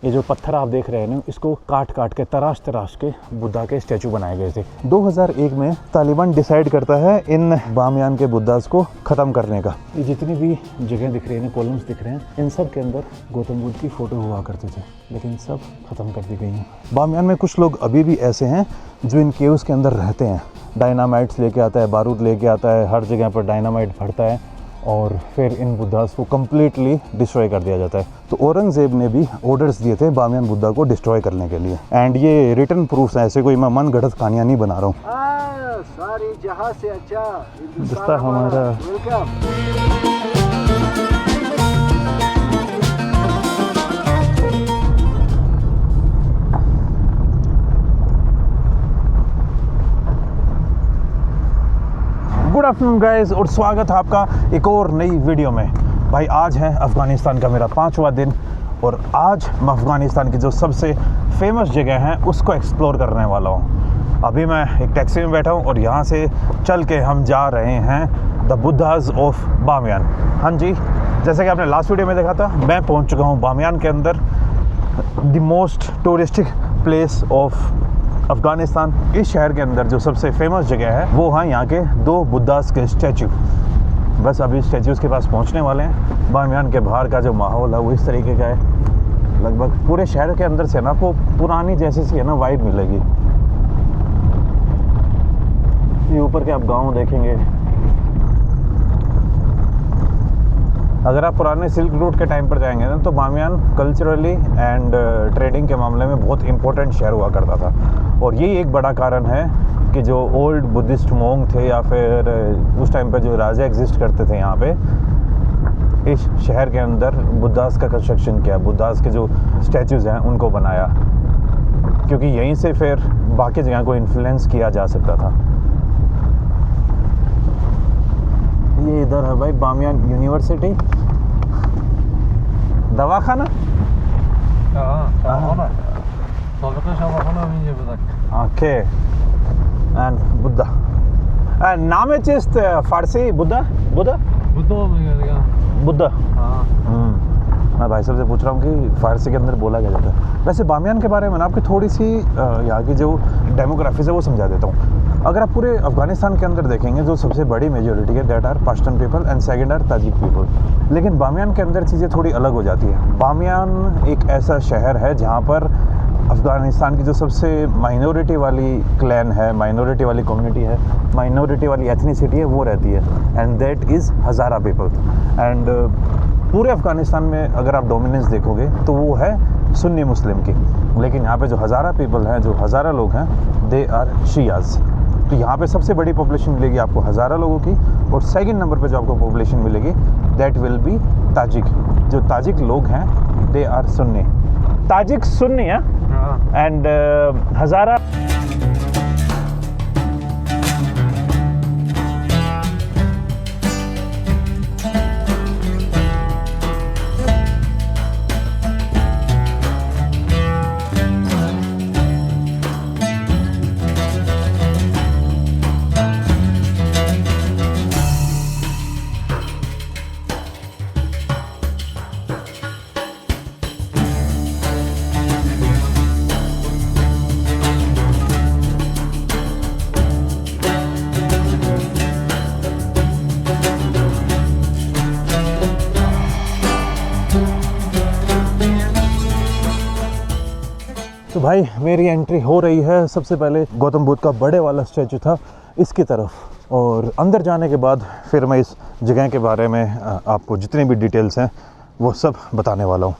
ये जो पत्थर आप देख रहे हैं ना, इसको काट काट के तराश के बुद्धा के स्टैचू बनाए गए थे। 2001 में तालिबान डिसाइड करता है इन बामियान के बुद्धास को ख़त्म करने का। ये जितनी भी जगह दिख रही है ना, कॉलम्स दिख रहे हैं, इन सब के अंदर गौतम बुद्ध की फ़ोटो हुआ करते थे, लेकिन सब ख़त्म कर दी गई हैं। बामियान में कुछ लोग अभी भी ऐसे हैं जो इन केव्स के अंदर रहते हैं। डायनामाइट्स लेके आता है, बारूद लेके आता है, हर जगह पर डायनामाइट भरता है और फिर इन बुद्धास को कम्प्लीटली डिस्ट्रॉय कर दिया जाता है। तो औरंगज़ेब ने भी ऑर्डर्स दिए थे बामियान बुद्धा को डिस्ट्रॉय करने के लिए। एंड ये रिटर्न प्रूफ्स हैं, ऐसे कोई मैं मन गढ़ंत कहानियाँ नहीं बना रहा हूँ। सारी जहां से अच्छा दोस्ता हमारा गुड आफ्टरनून गाइस, और स्वागत है आपका एक और नई वीडियो में। भाई आज है अफ़गानिस्तान का मेरा 5वां दिन और आज मैं अफ़गानिस्तान की जो सबसे फेमस जगह है उसको एक्सप्लोर करने वाला हूँ। अभी मैं एक टैक्सी में बैठा हूँ और यहाँ से चल के हम जा रहे हैं द बुद्धाज ऑफ बामियान। हाँ जी, जैसे कि आपने लास्ट वीडियो में देखा था, मैं पहुँच चुका हूँ बामियान के अंदर, the most touristic place of Afghanistan. इस शहर के अंदर जो सबसे फेमस जगह है वो है यहाँ के 2 बुद्धास के स्टैचू। बस अभी स्टैचूज़ के पास पहुँचने वाले हैं। बामियान के बाहर का जो माहौल है वो इस तरीके का है। लगभग पूरे शहर के अंदर से ना आपको पुरानी जैसी सी है ना वाइब मिलेगी। ये ऊपर के आप गांव देखेंगे। अगर आप पुराने सिल्क रूट के टाइम पर जाएंगे ना, तो बामियान कल्चरली एंड ट्रेडिंग के मामले में बहुत इंपॉर्टेंट शहर हुआ करता था। और यही एक बड़ा कारण है कि जो ओल्ड बुद्धिस्ट मोंग थे या फिर उस टाइम पर जो राजा एग्जिस्ट करते थे यहाँ पे, इस शहर के अंदर बुद्धास का कंस्ट्रक्शन किया, बुद्धास के जो स्टैचूज़ हैं उनको बनाया, क्योंकि यहीं से फिर बाकी जगह को इन्फ्लुएंस किया जा सकता था। ये इधर है भाई बामियान यूनिवर्सिटी, दवाखाना। ओके, एंड बुद्धा नाम है चीज फारसी बुद्धा बुद्धा बुद्धा। मैं भाई साहब से पूछ रहा हूँ कि फारसी के अंदर बोला क्या जाता है। वैसे बामियान के बारे में ना आपकी थोड़ी सी यहाँ की जो डेमोग्राफी है वो समझा देता हूँ। अगर आप पूरे अफ़गानिस्तान के अंदर देखेंगे, जो सबसे बड़ी मेजोरिटी है that are Pashtun people and second are Tajik people. लेकिन बामियान के अंदर चीज़ें थोड़ी अलग हो जाती है। बामियान एक ऐसा शहर है जहाँ पर अफ़गानिस्तान की जो सबसे माइनॉरिटी वाली क्लैन है, माइनॉरिटी वाली कम्युनिटी है, माइनॉरिटी वाली एथनिसिटी है, वो रहती है, and that is Hazara people. And पूरे अफ़गानिस्तान में अगर आप डोमिनेंस देखोगे तो वो है सुन्नी मुस्लिम की। लेकिन यहाँ पे जो हज़ारा पीपल हैं, जो हज़ारा लोग हैं, दे आर शियाज़। तो यहाँ पे सबसे बड़ी पॉपुलेशन मिलेगी आपको हज़ारा लोगों की, और सेकंड नंबर पे जो आपको पॉपुलेशन मिलेगी दैट विल बी ताजिक। जो ताजिक लोग हैं they are Sunni, Tajik Sunni है, एंड हज़ारा। तो भाई मेरी एंट्री हो रही है। सबसे पहले गौतम बुद्ध का बड़े वाला स्टैचू था इसकी तरफ, और अंदर जाने के बाद फिर मैं इस जगह के बारे में आपको जितनी भी डिटेल्स हैं वो सब बताने वाला हूँ।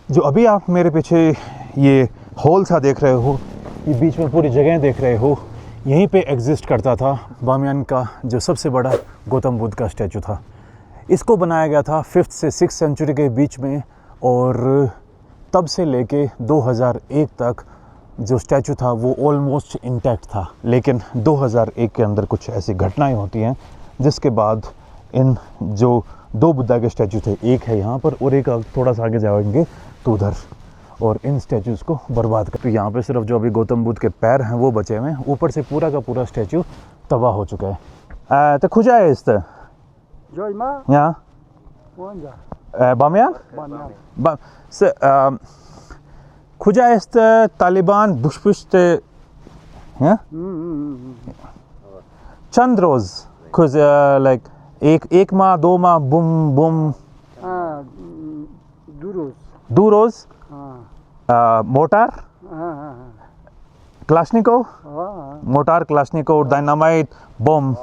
जो अभी आप मेरे पीछे ये हॉल सा देख रहे हो, ये बीच में पूरी जगह देख रहे हो, यहीं पे एग्जिस्ट करता था बामियान का जो सबसे बड़ा गौतम बुद्ध का स्टैचू था। इसको बनाया गया था 5th से 6th सेंचुरी के बीच में, और तब से लेके 2001 तक जो स्टैचू था वो ऑलमोस्ट इंटैक्ट था। लेकिन 2001 के अंदर कुछ ऐसी घटनाएं होती हैं जिसके बाद इन जो 2 बुद्धा के स्टैचू थे, एक है यहाँ पर और एक थोड़ा सा आगे जाएंगे तो उधर, और इन स्टैचूज़ को बर्बाद कर। तो यहाँ पे सिर्फ जो अभी गौतम बुद्ध के पैर हैं वो बचे हुए हैं, ऊपर से पूरा का पूरा स्टैचू तबाह हो चुका है। तो खुजा है इस यहाँ Bamiyan? खुजा इस तालिबान बुशपुश्त चंद रोज खुज लाइक एक माह 2 माह बुम बुम 2 रोज mortar Kalashnikov mortar Kalashnikov dynamite bomb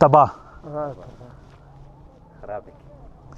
तबाह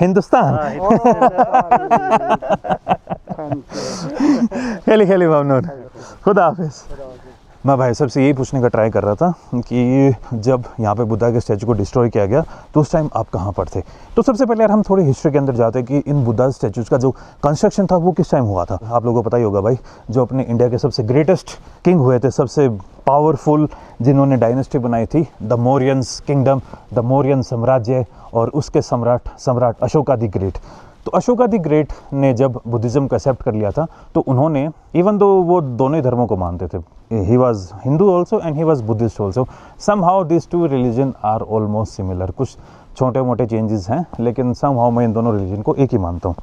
हिंदुस्तान खेली ममनून खुदा हाफिज़। मैं भाई साहब से यही पूछने का ट्राई कर रहा था कि जब यहाँ पे बुद्धा के स्टैचू को डिस्ट्रॉय किया गया तो उस टाइम आप कहाँ पर थे। तो सबसे पहले यार हम थोड़ी हिस्ट्री के अंदर जाते हैं कि इन बुद्धा स्टैचूज़ का जो कंस्ट्रक्शन था वो किस टाइम हुआ था। आप लोगों को पता ही होगा भाई, जो अपने इंडिया के सबसे ग्रेटेस्ट किंग हुए थे, सबसे पावरफुल जिन्होंने डायनेस्टी बनाई थी, the Mauryans kingdom, the Mauryan साम्राज्य, और उसके सम्राट अशोका द ग्रेट। तो अशोका द ग्रेट ने जब बुद्धिज़्म को एक्सेप्ट कर लिया था तो उन्होंने, इवन दो वो दोनों ही धर्मों को मानते थे, he was Hindu also and he was Buddhist also, somehow this two religion are almost similar. कुछ छोटे मोटे चेंजेस हैं लेकिन सम हाउ मैं इन दोनों रिलीजन को एक ही मानता हूँ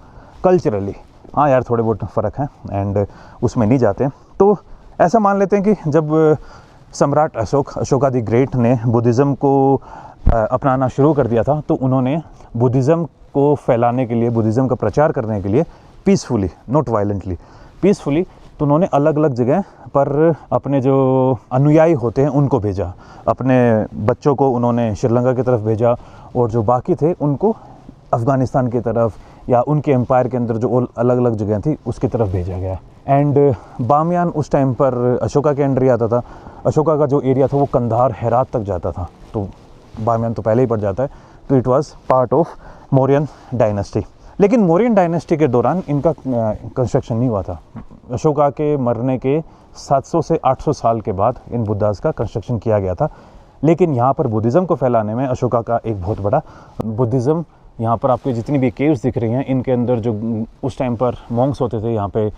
कल्चरली। हाँ यार थोड़े बहुत फ़र्क हैं एंड उसमें नहीं जाते। तो ऐसा मान लेते हैं कि जब सम्राट अशोका द ग्रेट ने बुद्धिज़्म को अपनाना शुरू कर दिया था तो उन्होंने बुद्धिज़्म को फैलाने के लिए, बुद्धिज़्म का प्रचार करने के लिए पीसफुली, नॉट वायलेंटली, पीसफुली, तो उन्होंने अलग अलग जगह पर अपने जो अनुयायी होते हैं उनको भेजा। अपने बच्चों को उन्होंने श्रीलंका की तरफ भेजा और जो बाकी थे उनको अफ़गानिस्तान की तरफ या उनके एम्पायर के अंदर जो अलग अलग जगह थी उसकी तरफ भेजा गया। एंड बामियान उस टाइम पर अशोका के अंडर ही आता था। अशोका का जो एरिया था वो कंधार, हेरात तक जाता था, तो बामियान तो पहले ही पड़ जाता है। तो it was part of Mauryan dynasty. लेकिन मौर्यन डायनेस्टी के दौरान इनका कंस्ट्रक्शन नहीं हुआ था। अशोका के मरने के 700 से 800 साल के बाद इन बुद्धास का कंस्ट्रक्शन किया गया था। लेकिन यहाँ पर बुद्धिज़्म को फैलाने में अशोका का एक बहुत बड़ा, बुद्धिज़्म यहाँ पर आपको जितनी भी केव्स दिख रही हैं इनके अंदर जो उस टाइम पर मॉन्क्स होते थे यहाँ पे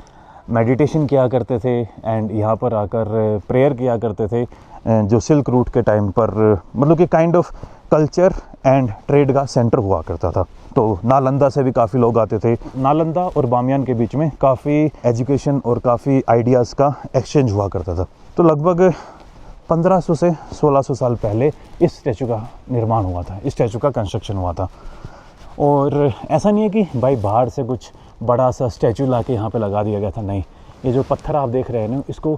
मेडिटेशन किया करते थे एंड यहाँ पर आकर प्रेयर किया करते थे, जो सिल्क रूट के टाइम पर मतलब कि kind of culture and trade का सेंटर हुआ करता था। तो नालंदा से भी काफ़ी लोग आते थे। नालंदा और बामियान के बीच में काफ़ी एजुकेशन और काफ़ी आइडियाज़ का एक्सचेंज हुआ करता था। तो लगभग 1500 से 1600 साल पहले इस स्टैचू का निर्माण हुआ था, इस स्टैचू का कंस्ट्रक्शन हुआ था। और ऐसा नहीं है कि भाई बाहर से कुछ बड़ा सा स्टैचू ला के यहाँ पर लगा दिया गया था, नहीं। ये जो पत्थर आप देख रहे हैं ना, इसको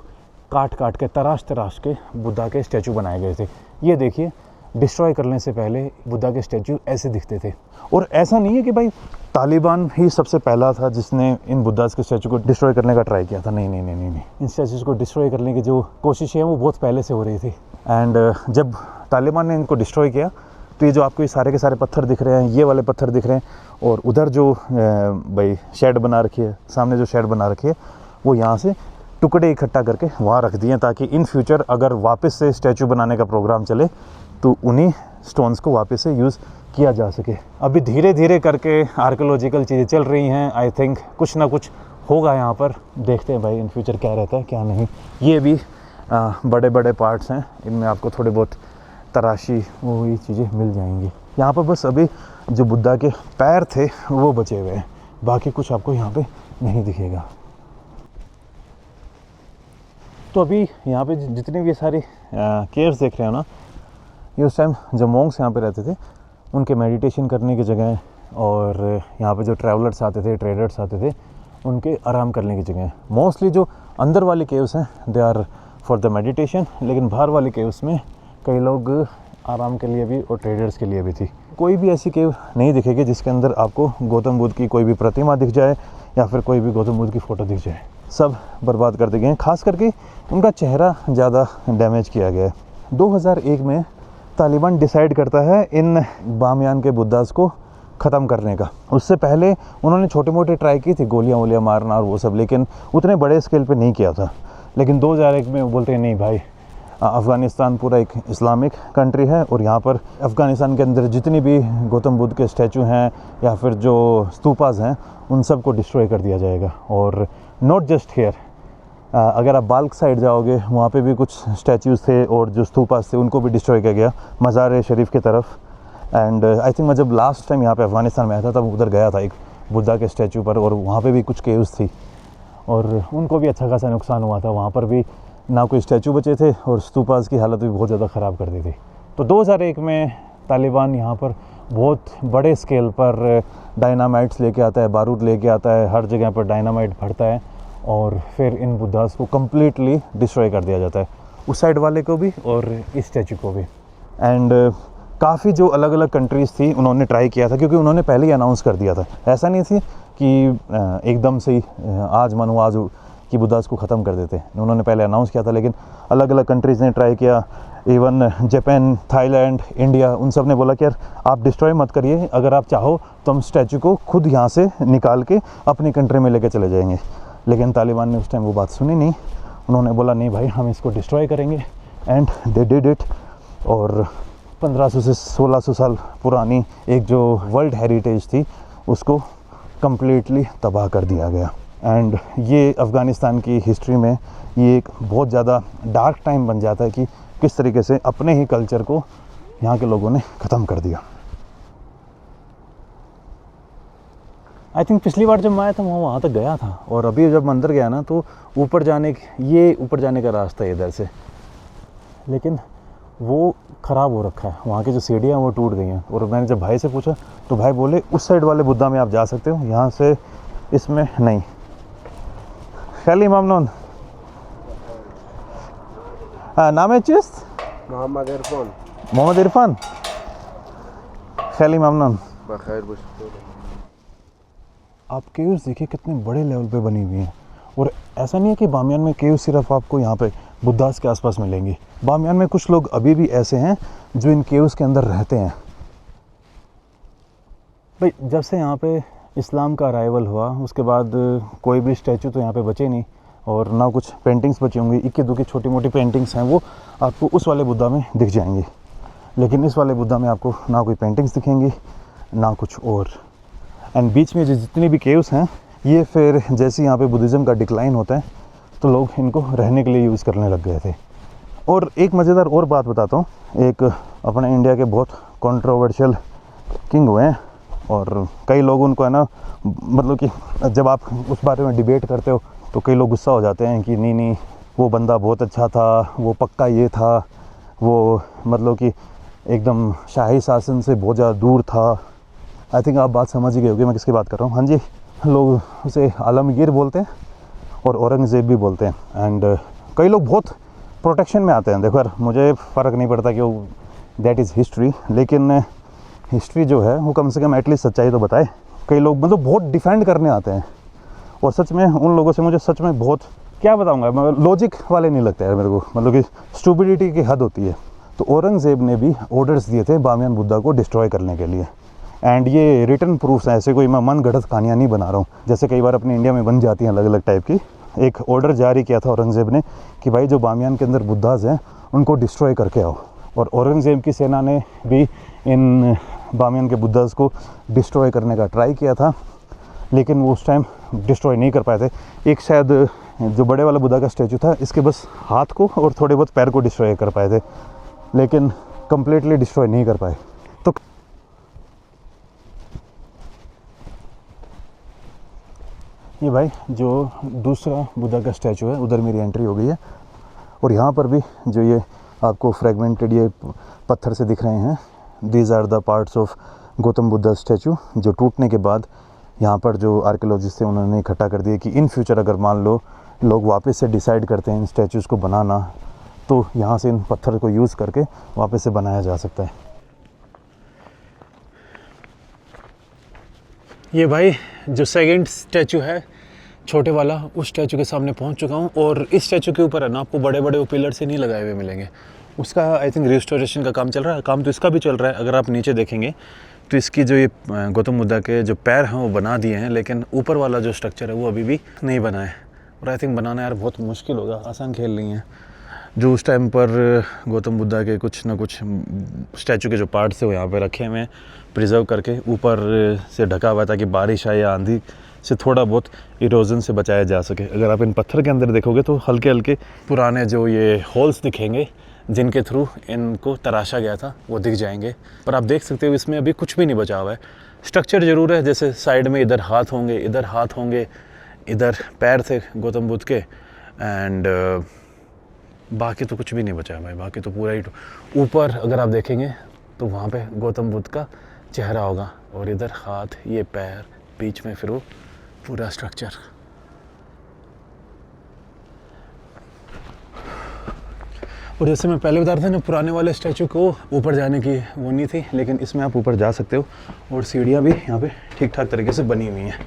काट के तराश के बुद्धा के स्टैचू बनाए गए थे। ये देखिए, डिस्ट्रॉय करने से पहले बुद्धा के स्टैचू ऐसे दिखते थे। और ऐसा नहीं है कि भाई तालिबान ही सबसे पहला था जिसने इन बुद्धास के स्टैचू को डिस्ट्रॉय करने का ट्राई किया था, नहीं। इन स्टैचूज़ को डिस्ट्रॉय करने की जो कोशिशें हैं वो बहुत पहले से हो रही थी। एंड जब तालिबान ने इनको डिस्ट्रॉय किया तो ये जो आपको ये सारे के सारे पत्थर दिख रहे हैं, ये वाले पत्थर दिख रहे हैं, और उधर जो भाई शेड बना रखी है, सामने जो शेड बना रखी है, वो यहाँ से टुकड़े इकट्ठा करके वहाँ रख दिए ताकि इन फ्यूचर अगर वापस से स्टैचू बनाने का प्रोग्राम चले तो उन्हीं स्टोन्स को वापस से यूज़ किया जा सके। अभी धीरे धीरे करके आर्कियोलॉजिकल चीज़ें चल रही हैं। आई थिंक कुछ ना कुछ होगा यहाँ पर, देखते हैं भाई इन फ्यूचर क्या रहता है क्या नहीं। ये भी बड़े बड़े पार्ट्स हैं, इनमें आपको थोड़े बहुत तराशी वो ये चीज़ें मिल जाएंगी। यहाँ पर बस अभी जो बुद्धा के पैर थे वो बचे हुए हैं, बाकी कुछ आपको यहाँ पे नहीं दिखेगा। तो अभी यहाँ पे जितने भी सारे केव्स देख रहे हो ना, ये उस टाइम जो मॉन्क्स यहाँ पे रहते थे उनके मेडिटेशन करने की जगह, और यहाँ पे जो ट्रैवलर्स आते थे, ट्रेडर्स आते थे, उनके आराम करने की जगह। मोस्टली जो अंदर वाले केव्स हैं they are for the meditation, लेकिन बाहर वाले केव्स में कई लोग आराम के लिए भी और ट्रेडर्स के लिए भी थी। कोई भी ऐसी केव नहीं दिखेगी जिसके अंदर आपको गौतम बुद्ध की कोई भी प्रतिमा दिख जाए या फिर कोई भी गौतम बुद्ध की फ़ोटो दिख जाए। सब बर्बाद कर दिए गए हैं, खास करके उनका चेहरा ज़्यादा डैमेज किया गया है। 2001 में तालिबान डिसाइड करता है इन बामियान के बुद्धास को ख़त्म करने का। उससे पहले उन्होंने छोटे मोटे ट्राई की थी, गोलियां वोलियां मारना और वो सब, लेकिन उतने बड़े स्केल पे नहीं किया था। लेकिन 2001 में वो बोलते हैं नहीं भाई, अफ़गानिस्तान पूरा एक इस्लामिक कंट्री है और यहाँ पर अफ़गानिस्तान के अंदर जितनी भी गौतम बुद्ध के स्टैचू हैं या फिर जो स्तूपास हैं उन सब को डिस्ट्रॉय कर दिया जाएगा। और नॉट जस्ट हियर, अगर आप बाल्क साइड जाओगे वहाँ पे भी कुछ स्टैचूज़ थे और जो स्तूपास थे उनको भी डिस्ट्रॉय किया गया, मज़ार शरीफ की तरफ। एंड आई थिंक मैं जब लास्ट टाइम यहाँ पे अफ़गानिस्तान में आया था तब उधर गया था एक बुद्धा के स्टैचू पर, और वहाँ पे भी कुछ केव्स थी और उनको भी अच्छा खासा नुकसान हुआ था। वहाँ पर भी ना कोई स्टैचू बचे थे और स्तूपास की हालत भी बहुत ज़्यादा ख़राब कर दी थी। तो 2001 में तालिबान यहाँ पर बहुत बड़े स्केल पर डायनामाइट्स लेके आता है, बारूद लेके आता है, हर जगह पर डायनामाइट भरता है और फिर इन बुद्धास को कम्प्लीटली डिस्ट्रॉय कर दिया जाता है, उस साइड वाले को भी और इस स्टैचू को भी। एंड काफ़ी जो अलग अलग कंट्रीज़ थी उन्होंने ट्राई किया था, क्योंकि उन्होंने पहले ही अनाउंस कर दिया था, ऐसा नहीं थी कि एकदम से ही आज मानो आज कि बुद्धास को ख़त्म कर देते। उन्होंने पहले अनाउंस किया था, लेकिन अलग अलग कंट्रीज़ ने ट्राई किया, इवन जापान, थाईलैंड, इंडिया, उन सब ने बोला कि यार आप डिस्ट्रॉय मत करिए, अगर आप चाहो तो हम स्टैचू को खुद यहाँ से निकाल के अपनी कंट्री में लेके चले जाएंगे। लेकिन तालिबान ने उस टाइम वो बात सुनी नहीं, उन्होंने बोला नहीं भाई हम इसको डिस्ट्रॉय करेंगे, एंड दे डिड इट। और 1500 से 1600 साल पुरानी एक जो वर्ल्ड हेरिटेज थी उसको कम्प्लीटली तबाह कर दिया गया। एंड ये अफ़गानिस्तान की हिस्ट्री में ये एक बहुत ज़्यादा डार्क टाइम बन जाता है कि किस तरीके से अपने ही कल्चर को यहाँ के लोगों ने ख़त्म कर दिया। आई थिंक पिछली बार जब मैं आया था मैं वहाँ तक गया था, और अभी जब मंदिर गया ना तो ऊपर जाने का रास्ता है इधर से, लेकिन वो ख़राब हो रखा है, वहाँ की जो सीढ़ियाँ वो टूट गई हैं। और मैंने जब भाई से पूछा तो भाई बोले उस साइड वाले बुद्धा में आप जा सकते हो, यहाँ से इसमें नहीं। खैली ममनून नाम है चीज़ मोहम्मद इरफान खैली ममनून। आप केव्स देखिए कितने बड़े लेवल पे बनी हुई हैं, और ऐसा नहीं है कि बामियान में केव्स सिर्फ आपको यहाँ पे बुद्धास के आसपास मिलेंगी। बामियान में कुछ लोग अभी भी ऐसे हैं जो इन केव्स के अंदर रहते हैं। भाई जब से यहाँ पे इस्लाम का अराइवल हुआ उसके बाद कोई भी स्टैचू तो यहाँ पे बचे नहीं, और ना कुछ पेंटिंग्स बची होंगी। इक्की दुक्की छोटी मोटी पेंटिंग्स हैं वो आपको उस वाले बुद्धा में दिख जाएंगी, लेकिन इस वाले बुद्धा में आपको ना कोई पेंटिंग्स दिखेंगी ना कुछ और। एंड बीच में जो जितनी भी केव्स हैं ये फिर जैसे यहाँ पे बुद्धिज़्म का डिक्लाइन होता है तो लोग इनको रहने के लिए यूज़ करने लग गए थे। और एक मज़ेदार और बात बताता हूँ, एक अपने इंडिया के बहुत कंट्रोवर्शियल किंग हुए हैं, और कई लोग उनको है ना, मतलब कि जब आप उस बारे में डिबेट करते हो तो कई लोग गुस्सा हो जाते हैं कि नहीं वो बंदा बहुत अच्छा था, वो पक्का ये था, वो मतलब कि एकदम शाही शासन से बहुत ज़्यादा दूर था। आई थिंक आप बात समझ ही गए होंगे मैं किसकी बात कर रहा हूँ। हाँ जी, लोग उसे आलमगीर बोलते हैं और औरंगज़ेब भी बोलते हैं। एंड कई लोग बहुत प्रोटेक्शन में आते हैं। देखो यार मुझे फ़र्क नहीं पड़ता कि वो दैट इज़ हिस्ट्री, लेकिन हिस्ट्री जो है वो कम से कम एटलीस्ट सच्चाई तो बताए। कई लोग मतलब बहुत डिफेंड करने आते हैं, और सच में उन लोगों से मुझे सच में बहुत क्या बताऊंगा, मतलब लॉजिक वाले नहीं लगते यार मेरे को, मतलब कि स्टूपिडिटी की हद होती है। तो औरंगज़ेब ने भी ऑर्डर्स दिए थे बामियान बुद्धा को डिस्ट्रॉय करने के लिए, एंड ये रिटन प्रूफ्स हैं, ऐसे कोई मैं मन गढ़ंत कहानियाँ नहीं बना रहा हूँ जैसे कई बार अपने इंडिया में बन जाती हैं अलग अलग टाइप की। एक ऑर्डर जारी किया था औरंगज़ेब ने कि भाई जो बामियान के अंदर बुद्धाज हैं उनको डिस्ट्रॉय करके आओ, और औरंगज़ेब की सेना ने भी इन बामियान के बुद्धाज को डिस्ट्रॉय करने का ट्राई किया था, लेकिन वो उस टाइम डिस्ट्रॉय नहीं कर पाए थे। एक शायद जो बड़े वाला बुद्धा का स्टैचू था इसके बस हाथ को और थोड़े बहुत पैर को डिस्ट्रॉय कर पाए थे, लेकिन कंप्लीटली डिस्ट्रॉय नहीं कर पाए। तो ये भाई जो दूसरा बुद्धा का स्टैचू है उधर मेरी एंट्री हो गई है, और यहाँ पर भी जो ये आपको फ्रेगमेंटेड ये पत्थर से दिख रहे हैं, these are the parts of Gautam Buddha statue, जो टूटने के बाद यहाँ पर जो आर्कियोलॉजिस्ट थे उन्होंने इकट्ठा कर दिया कि इन फ्यूचर अगर मान लो लोग वापस से डिसाइड करते हैं इन स्टैचूज़ को बनाना, तो यहाँ से इन पत्थर को यूज़ करके वापस से बनाया जा सकता है। ये भाई जो सेकंड स्टैचू है छोटे वाला उस स्टैचू के सामने पहुंच चुका हूं। और इस स्टैचू के ऊपर है ना आपको बड़े बड़े वो पिलर से नहीं लगाए हुए मिलेंगे, उसका आई थिंक रिस्टोरेशन का काम चल रहा है। काम तो इसका भी चल रहा है। अगर आप नीचे देखेंगे तो इसकी जो ये गौतम बुद्धा के जो पैर हैं वो बना दिए हैं, लेकिन ऊपर वाला जो स्ट्रक्चर है वो अभी भी नहीं बना है। और आई थिंक बनाना यार बहुत मुश्किल होगा, आसान खेल नहीं है। जो उस टाइम पर गौतम बुद्धा के कुछ ना कुछ स्टैचू के जो पार्ट्स थे वो यहाँ पे रखे हुए हैं प्रिजर्व करके, ऊपर से ढका हुआ है ताकि बारिश आए या आंधी से थोड़ा बहुत इरोजन से बचाया जा सके। अगर आप इन पत्थर के अंदर देखोगे तो हल्के हल्के पुराने जो ये होल्स दिखेंगे जिनके थ्रू इनको तराशा गया था वो दिख जाएंगे। पर आप देख सकते हो इसमें अभी कुछ भी नहीं बचा हुआ है। स्ट्रक्चर ज़रूर है, जैसे साइड में इधर हाथ होंगे, इधर हाथ होंगे, इधर पैर थे गौतम बुद्ध के, एंड बाकी तो कुछ भी नहीं बचा भाई। बाकी तो पूरा ही ऊपर अगर आप देखेंगे तो वहाँ पे गौतम बुद्ध का चेहरा होगा और इधर हाथ, ये पैर, बीच में फिर वो पूरा स्ट्रक्चर। और जैसे मैं पहले बता रहा था ना, पुराने वाले स्टैचू को ऊपर जाने की वो नहीं थी, लेकिन इसमें आप ऊपर जा सकते हो और सीढ़ियाँ भी यहाँ पे ठीक ठाक तरीके से बनी हुई हैं।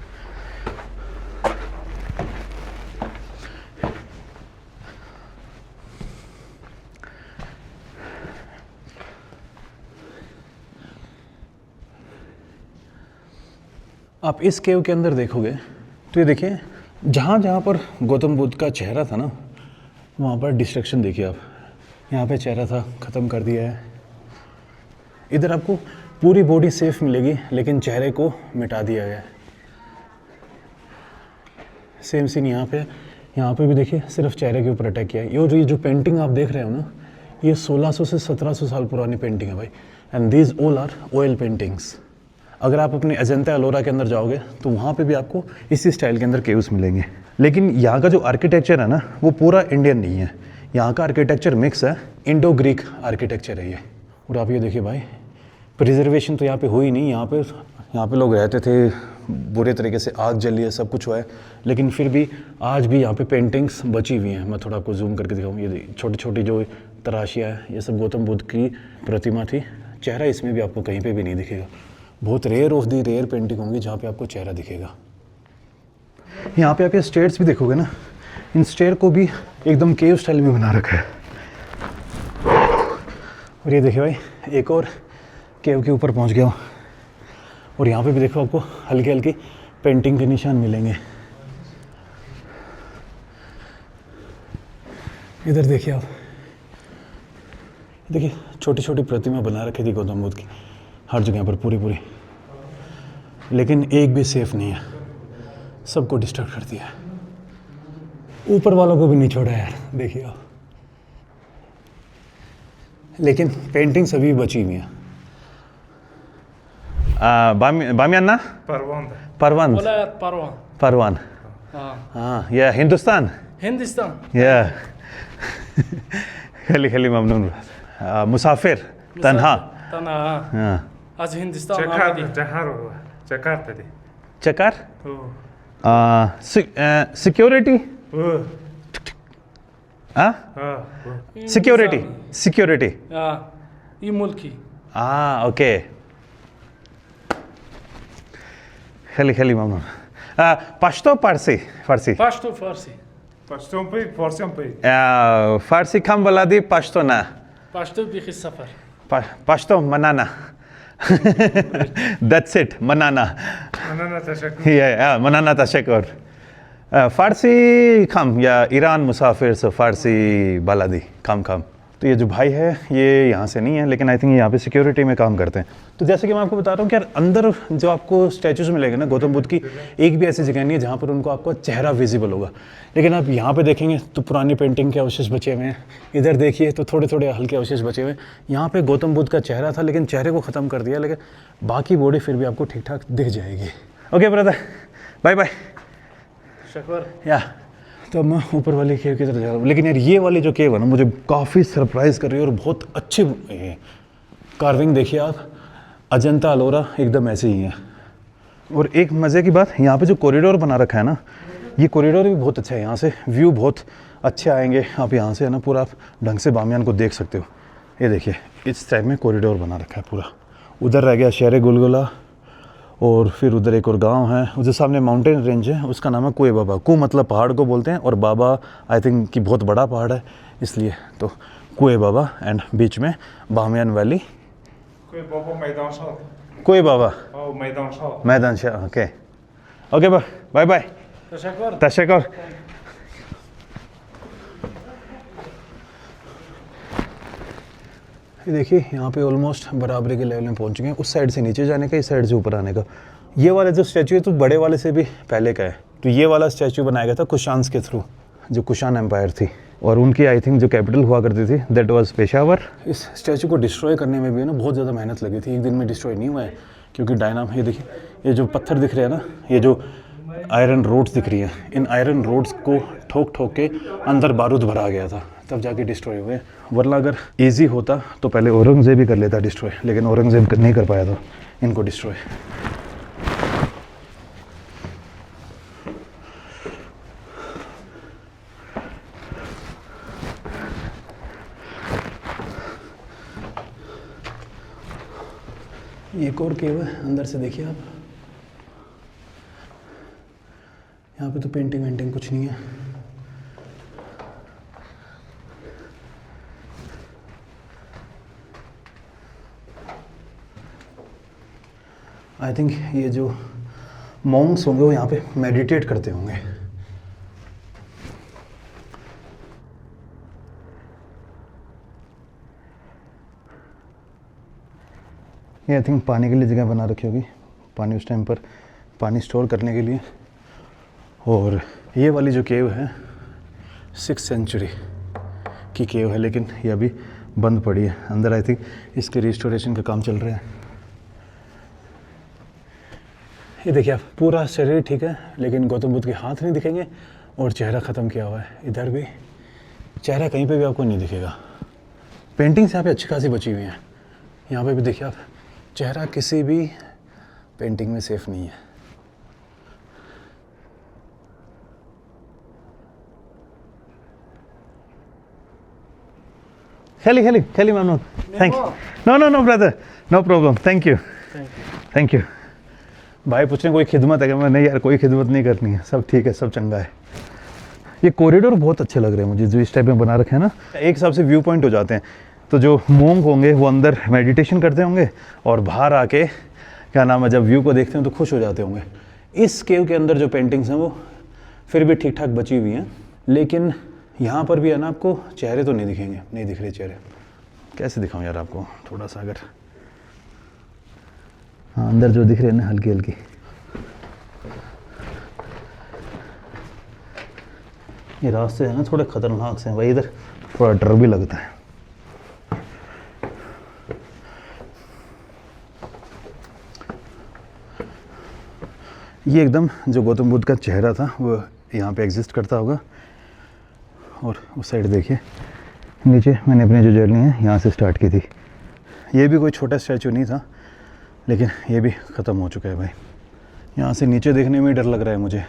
आप इस केव के अंदर देखोगे तो ये देखिए, जहाँ जहाँ पर गौतम बुद्ध का चेहरा था ना वहाँ पर डिस्ट्रक्शन देखिए आप। यहाँ पे चेहरा था, ख़त्म कर दिया है। इधर आपको पूरी बॉडी सेफ मिलेगी लेकिन चेहरे को मिटा दिया गया है। सेम सीन यहाँ पे भी देखिए, सिर्फ चेहरे के ऊपर अटैक किया है। ये जो पेंटिंग आप देख रहे हो ना, ये 1600 से 1700 साल पुरानी पेंटिंग है भाई। And these all are oil paintings. अगर आप अपने अजंता एलोरा के अंदर जाओगे तो वहाँ पे भी आपको इसी स्टाइल के अंदर केव्स मिलेंगे। लेकिन यहाँ का जो आर्किटेक्चर है ना वो पूरा इंडियन नहीं है। यहाँ का आर्किटेक्चर मिक्स है, इंडो ग्रीक आर्किटेक्चर है ये। और आप ये देखिए भाई, प्रिजर्वेशन तो यहाँ पे हुई नहीं। यहाँ पे लोग रहते थे, बुरे तरीके से आग जली है, सब कुछ हुआ है, लेकिन फिर भी आज भी यहाँ पे पेंटिंग्स बची हुई हैं। मैं थोड़ा आपको जूम करके दिखाऊँ। ये छोटी छोटी जो तराशियाँ है, ये सब गौतम बुद्ध की प्रतिमा थी। चेहरा इसमें भी आपको कहीं पर भी नहीं दिखेगा। बहुत rare of the rare painting होंगी जहाँ पे आपको चेहरा दिखेगा। यहाँ पे आप ये स्टेयर्स भी देखोगे ना, इन स्टेयर को भी एकदम केव स्टाइल में बना रखा है। और ये देखिए भाई, एक और केव के ऊपर पहुँच गया हूँ। और यहाँ पे भी देखो आपको हल्की हल्की पेंटिंग के निशान मिलेंगे। इधर देखिए आप, देखिए छोटी छोटी प्रतिमा बना रखी थी गौतम बुद्ध की हर जगह पर पूरी, लेकिन एक भी सेफ नहीं है, सबको डिस्टर्ब कर दिया। ऊपर वालों को भी नहीं छोड़ा यार, देखिए आप। लेकिन पेंटिंग सभी बची हुई हैं। बामियान ना परवान हाँ, या हिंदुस्तान या खली ममनून मुसाफिर तन्हा हाँ। आज हिंदुस्तान चकार सिक्योरिटी सिक्योरिटी ये मुल्की ओके खली ममनून पश्तो फारसी फारसी कम बोला दी पश्तो ना पश्तो मनाना that's it मनाना मनाना तशक्कुर फारसी कम या ईरान मुसाफिर से फारसी बालादी कम। तो ये जो भाई है ये यहाँ से नहीं है, लेकिन आई थिंक यहाँ पे सिक्योरिटी में काम करते हैं। तो जैसे कि मैं आपको बता रहा हूँ कि यार अंदर जो आपको स्टैचूज मिलेंगे ना गौतम बुद्ध की, एक भी ऐसी जगह नहीं है जहाँ पर उनको आपको चेहरा विजिबल होगा। लेकिन आप यहाँ पे देखेंगे तो पुरानी पेंटिंग के अवशेष बचे हुए हैं। इधर देखिए तो थोड़े थोड़े हल्के अवशेष बचे हुए हैं। यहाँ पे गौतम बुद्ध का चेहरा था लेकिन चेहरे को ख़त्म कर दिया, लेकिन बाकी बॉडी फिर भी आपको ठीक ठाक दिख जाएगी। Okay brother, bye bye. या तो अब मैं ऊपर वाली केव की तरफ जा रहा हूँ। लेकिन यार ये वाली जो केव है ना मुझे काफ़ी सरप्राइज़ कर रही है और बहुत अच्छी कार्विंग देखिए आप। अजंता एलोरा एकदम ऐसे ही है। और एक मज़े की बात, यहाँ पे जो कॉरिडोर बना रखा है ना, ये कॉरिडोर भी बहुत अच्छा है। यहाँ से व्यू बहुत अच्छे आएंगे। आप यहाँ से है ना पूरा आप ढंग से बामियान को देख सकते हो। ये देखिए इस टाइप में कॉरिडोर बना रखा है पूरा। उधर रह गया शहर गुलगुला और फिर उधर एक और गांव है, उधर सामने माउंटेन रेंज है, उसका नाम है कुए बाबा। कु मतलब पहाड़ को बोलते हैं और बाबा आई थिंक कि बहुत बड़ा पहाड़ है इसलिए, तो कुए बाबा। एंड बीच में बामियान वैली। Kuya Bobo मैदान साथ। कुए बाबा Oh मैदान साथ। मैदान शाह। Okay okay bye bye Teşekkür. तशक्कुर। ये देखिए यहाँ पे ऑलमोस्ट बराबरी के लेवल में पहुँच चुके हैं। उस साइड से नीचे जाने का, इस साइड से ऊपर आने का। ये वाला जो स्टैचू है तो बड़े वाले से भी पहले का है। तो ये वाला स्टैचू बनाया गया था कुशान्स के थ्रू, जो कुशान एम्पायर थी, और उनकी आई थिंक जो कैपिटल हुआ करती थी दैट वाज पेशावर। इस स्टैचू को डिस्ट्रॉय करने में भी ना बहुत ज़्यादा मेहनत लगी थी। एक दिन में डिस्ट्रॉय नहीं हुआ है क्योंकि डायनाम, ये देखिए ये जो पत्थर दिख रहे हैं ना, ये जो आयरन रोड्स दिख रही हैं, इन आयरन रोड्स को ठोक ठोक के अंदर बारूद भरा गया था, तब जाके डिस्ट्रॉय हुए। वरना अगर इजी होता तो पहले औरंगजेब ही कर लेता डिस्ट्रॉय, लेकिन औरंगजेब नहीं कर पाया था इनको डिस्ट्रॉय। एक और केव है, अंदर से देखिए आप। यहाँ पे तो पेंटिंग वेंटिंग कुछ नहीं है। आई थिंक ये जो मॉन्क्स होंगे वो यहाँ पे मेडिटेट करते होंगे। ये आई थिंक पानी के लिए जगह बना रखी होगी, पानी उस टाइम पर पानी स्टोर करने के लिए। और ये वाली जो केव है 6th सेंचुरी की केव है, लेकिन ये अभी बंद पड़ी है। अंदर आई थिंक इसके रिस्टोरेशन का काम चल रहा है। ये देखिए आप, पूरा शरीर ठीक है लेकिन गौतम बुद्ध के हाथ नहीं दिखेंगे और चेहरा ख़त्म किया हुआ है। इधर भी चेहरा कहीं पे भी आपको नहीं दिखेगा। पेंटिंग्स यहाँ पे अच्छी खासी बची हुई हैं। यहाँ पे भी देखिए आप, चेहरा किसी भी पेंटिंग में सेफ नहीं है। खेली ma'am, thank you. No brother, no problem, thank you. भाई पूछ रहे कोई खिदमत है क्या? मैं नहीं यार, कोई खिदमत नहीं करनी है, सब ठीक है, सब चंगा है। ये कॉरिडोर बहुत अच्छे लग रहे हैं मुझे, जो इस टाइप में बना रखे हैं ना, एक हिसाब से व्यू पॉइंट हो जाते हैं। तो जो मोंग होंगे वो अंदर मेडिटेशन करते होंगे और बाहर आके क्या नाम है, जब व्यू को देखते हैं तो खुश हो जाते होंगे। इस केव के अंदर जो पेंटिंग्स हैं वो फिर भी ठीक ठाक बची हुई हैं, लेकिन यहाँ पर भी है ना, आपको चेहरे तो नहीं दिखेंगे, नहीं दिख रहे चेहरे। कैसे दिखाऊँ यार आपको, थोड़ा सा अगर, हाँ अंदर जो दिख रहे हैं ना हल्की हल्की, ये रास्ते हैं ना थोड़े ख़तरनाक से हैं भाई, इधर थोड़ा डर भी लगता है। ये एकदम जो गौतम बुद्ध का चेहरा था वो यहाँ पे एग्जिस्ट करता होगा। और उस साइड देखिए नीचे, मैंने अपनी जो जर्नी है यहाँ से स्टार्ट की थी। ये भी कोई छोटा स्टैचू नहीं था, लेकिन ये भी ख़त्म हो चुका है भाई। यहाँ से नीचे देखने में डर लग रहा है मुझे।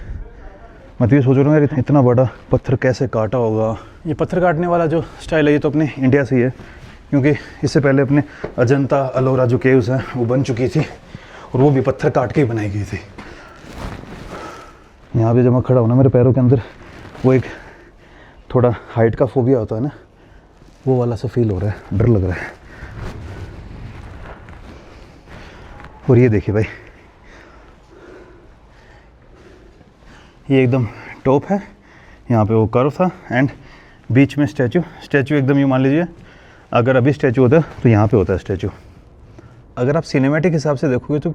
मैं तो ये सोच रहा हूँ यार, इतना बड़ा पत्थर कैसे काटा होगा। ये पत्थर काटने वाला जो स्टाइल है ये तो अपने इंडिया से ही है, क्योंकि इससे पहले अपने अजंता अलोरा जो केव्स हैं वो बन चुकी थी और वो भी पत्थर काट के ही बनाई गई थी। यहाँ पे जब मैं खड़ा हूँ ना, मेरे पैरों के अंदर वो एक थोड़ा हाइट का फोबिया होता है ना, वो वाला सा फील हो रहा है, डर लग रहा है। और ये देखिए भाई, ये एकदम टॉप है, यहाँ पे वो कर्व था एंड बीच में स्टैचू एकदम ये मान लीजिए, अगर अभी स्टैचू होता तो यहाँ पे होता है स्टैचू। अगर आप सिनेमैटिक हिसाब से देखोगे तो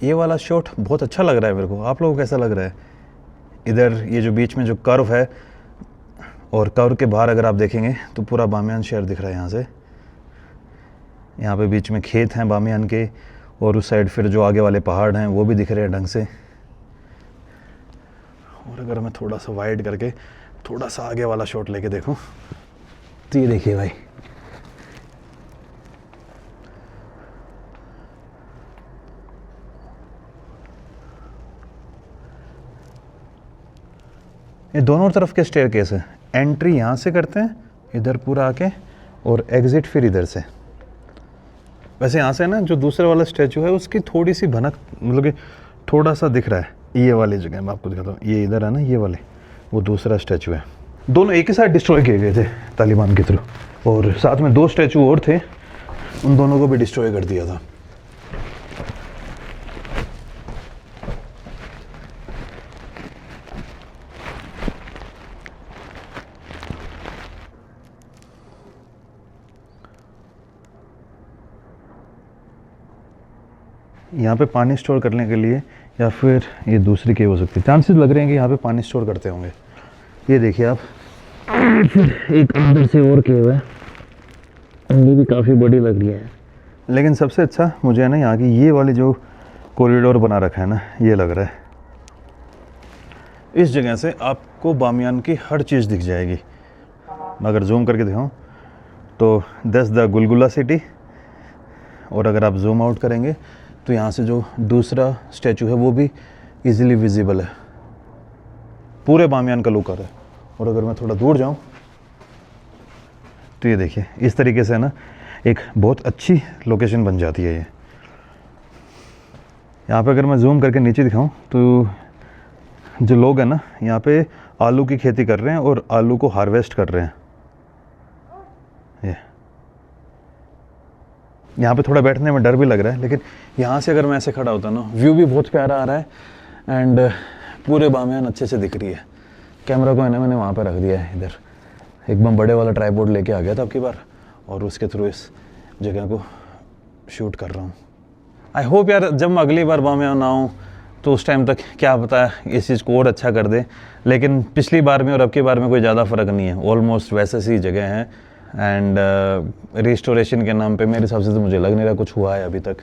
ये वाला शॉट बहुत अच्छा लग रहा है मेरे को। आप लोगों को कैसा लग रहा है? इधर ये जो बीच में जो कर्व है, और कर्व के बाहर अगर आप देखेंगे तो पूरा बामियान शहर दिख रहा है यहाँ से। यहाँ पे बीच में खेत हैं बामियान के, और उस साइड फिर जो आगे वाले पहाड़ हैं वो भी दिख रहे हैं ढंग से। और अगर मैं थोड़ा सा वाइड करके थोड़ा सा आगे वाला शॉट लेके देखूं तो ये देखिए भाई, ये दोनों तरफ के स्टेयरकेस है। एंट्री यहाँ से करते हैं इधर पूरा आके, और एग्ज़िट फिर इधर से। वैसे यहाँ से ना जो दूसरे वाला स्टैचू है उसकी थोड़ी सी भनक, मतलब कि थोड़ा सा दिख रहा है। ये वाली जगह मैं आपको दिखाता हूँ, ये इधर है ना, ये वाले, वो दूसरा स्टैचू है। दोनों एक ही साथ डिस्ट्रॉय किए गए थे तालिबान के थ्रू, और साथ में 2 स्टैचू और थे, उन दोनों को भी डिस्ट्रॉय कर दिया था। यहाँ पे पानी स्टोर करने के लिए, या फिर ये दूसरी केव हो सकती है, चांसेस लग रहे हैं कि यहाँ पे पानी स्टोर करते होंगे। ये देखिए आप, फिर एक अंदर से और केव है, ये भी काफ़ी बड़ी लग रही है। लेकिन सबसे अच्छा मुझे है ना यहाँ की ये वाली जो कॉरिडोर बना रखा है ना, ये लग रहा है। इस जगह से आपको बामियान की हर चीज़ दिख जाएगी। मैं अगर जूम करके दिखाऊँ तो दैट्स द गुलगुला सिटी, और अगर आप जूम आउट करेंगे तो यहाँ से जो दूसरा स्टैचू है वो भी इजीली विजिबल है। पूरे बामियान का लुक आ रहा है। और अगर मैं थोड़ा दूर जाऊँ तो ये देखिए, इस तरीके से ना एक बहुत अच्छी लोकेशन बन जाती है ये। यहाँ पे अगर मैं जूम करके नीचे दिखाऊं तो जो लोग हैं ना यहाँ पे आलू की खेती कर रहे हैं और आलू को हार्वेस्ट कर रहे हैं। ये यहाँ पे थोड़ा बैठने में डर भी लग रहा है, लेकिन यहाँ से अगर मैं ऐसे खड़ा होता ना, व्यू भी बहुत प्यारा आ रहा है एंड पूरे बामियान अच्छे से दिख रही है। कैमरा को है ना मैंने वहाँ पे रख दिया है, इधर एकदम बड़े वाला ट्राइपॉड लेके आ गया था अब की बार, और उसके थ्रू इस जगह को शूट कर रहा हूँ। आई होप यार जब मैं अगली बार बामियान आऊँ तो उस टाइम तक क्या पता है इस चीज़ को और अच्छा कर दे, लेकिन पिछली बार में और अब की बार में कोई ज़्यादा फ़र्क नहीं है, ऑलमोस्ट वैसे सी जगह है। एंड रिस्टोरेशन के नाम पे मेरे हिसाब से तो मुझे लग नहीं रहा कुछ हुआ है अभी तक।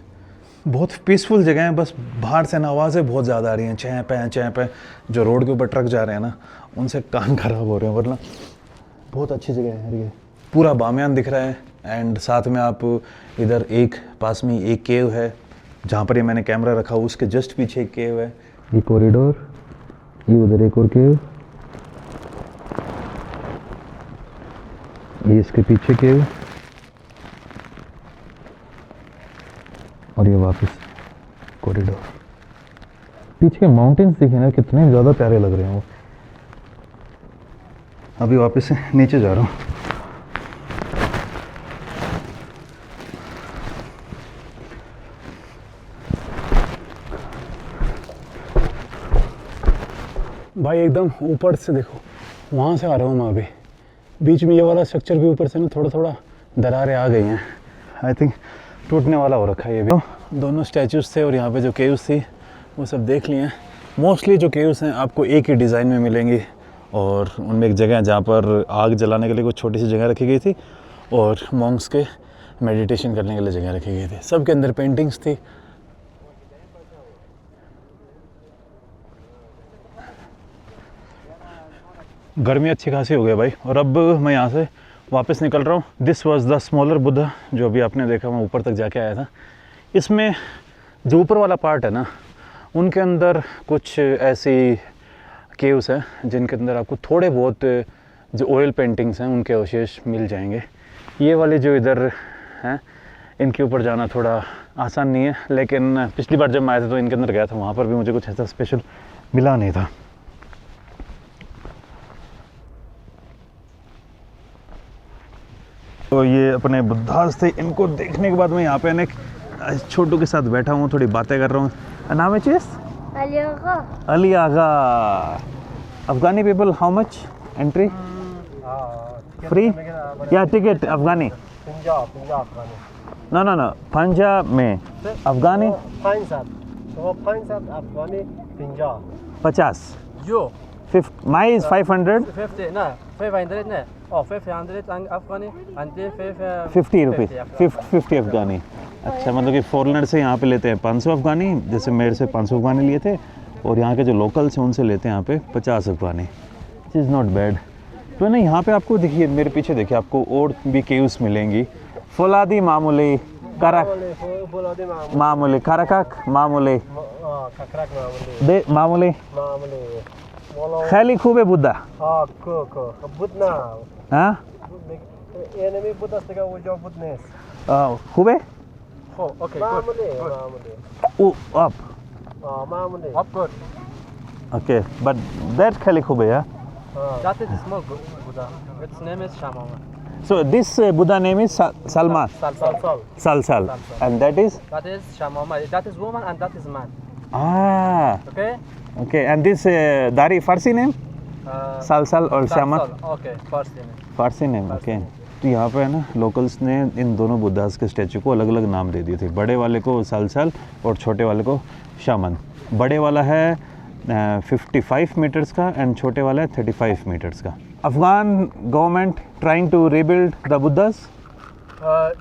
बहुत पीसफुल जगह है, बस बाहर से ना आवाज़ें बहुत ज़्यादा आ रही हैं, चैं पे जो रोड के ऊपर ट्रक जा रहे हैं ना, उनसे कान खराब हो रहे हैं, वरना बहुत अच्छी जगह है यार ये। पूरा बामियान दिख रहा है एंड साथ में आप इधर एक पास में एक केव है जहाँ पर ये मैंने कैमरा रखा, उसके जस्ट पीछे एक केव है। ये कॉरिडोर, ये उधर एक और केव, ये इसके पीछे केव, और ये वापस कॉरिडोर। पीछे के माउंटेन्स दिखे ना कितने ज़्यादा प्यारे लग रहे हैं वो। अभी वापस से नीचे जा रहा हूँ। भाई एकदम ऊपर से देखो, वहाँ से आ रहा हूँ मैं अभी। बीच में ये वाला स्ट्रक्चर भी ऊपर से ना थोड़ा थोड़ा दरारें आ गई हैं, आई थिंक टूटने वाला हो रखा है ये भी। दोनों स्टैचूज़ थे और यहाँ पे जो केव्स थी वो सब देख लिए हैं। मोस्टली जो केव्स हैं आपको एक ही डिज़ाइन में मिलेंगी, और उनमें एक जगह है जहाँ पर आग जलाने के लिए कुछ छोटी सी जगह रखी गई थी और मॉन्क्स के मेडिटेशन करने के लिए जगह रखी गई थी। सब के अंदर पेंटिंग्स थी। गर्मी अच्छी खासी हो गई भाई, और अब मैं यहाँ से वापस निकल रहा हूँ। This was the smaller Buddha जो अभी आपने देखा, मैं ऊपर तक जाके आया था। इसमें जो ऊपर वाला पार्ट है ना, उनके अंदर कुछ ऐसी केव्स हैं जिनके अंदर आपको थोड़े बहुत जो ऑयल पेंटिंग्स हैं उनके अवशेष मिल जाएंगे। ये वाले जो इधर हैं इनके ऊपर जाना थोड़ा आसान नहीं है, लेकिन पिछली बार जब मैं आया था तो इनके अंदर गया था, वहाँ पर भी मुझे कुछ ऐसा स्पेशल मिला नहीं था। तो ये अपने बुद्धास थे, इनको देखने के बाद मैं यहाँ पे एक छोटू के साथ बैठा हूँ, थोड़ी बातें कर रहा हूँ। नाम है चीज़ Ali Agha. Afghani people, how much entry? Free या ticket Afghani? No no no, Punjab में Afghani 50 Yo, my is 500 50, no, 500, no. Oh, 500 Afghani and 50 rupees 50 अफगानी। अच्छा, मतलब कि फॉरेनर से यहाँ पे लेते हैं 500 अफगानी, जैसे मेरे से 500 अफगानी लिए थे, और यहाँ के जो लोकल्स हैं उनसे लेते हैं यहाँ पे 50 Afghani. It is not bad. तो ना यहाँ पे आपको देखिए, मेरे पीछे देखिए, आपको और भी केव्स मिलेंगी। फौलादी मामूली, मामूली खरकाक मामूली, दे मामूली खैली खूबे बुद्धा। हाँ खूबे Oh, okay, good. Oh, up. Up good. Okay, but that Khali Khube, yeah? That is small Buddha. Its name is Shamama. So this Buddha name is Salma. Sal. And that is? That is Shamama. That is woman and that is man. Ah, Okay? okay. And this Dari Farsi name? Sal or Shama? Okay, first name. Farsi name okay. तो यहाँ पे है ना locals ने इन दोनों Buddhas के statue को अलग अलग नाम दे दिए थे। बड़े वाले को साल और छोटे वाले को शामन। बड़े वाला है 55 मीटर्स का एंड छोटे वाला है 35 मीटर्स का। Afghan government trying to rebuild the Buddhas?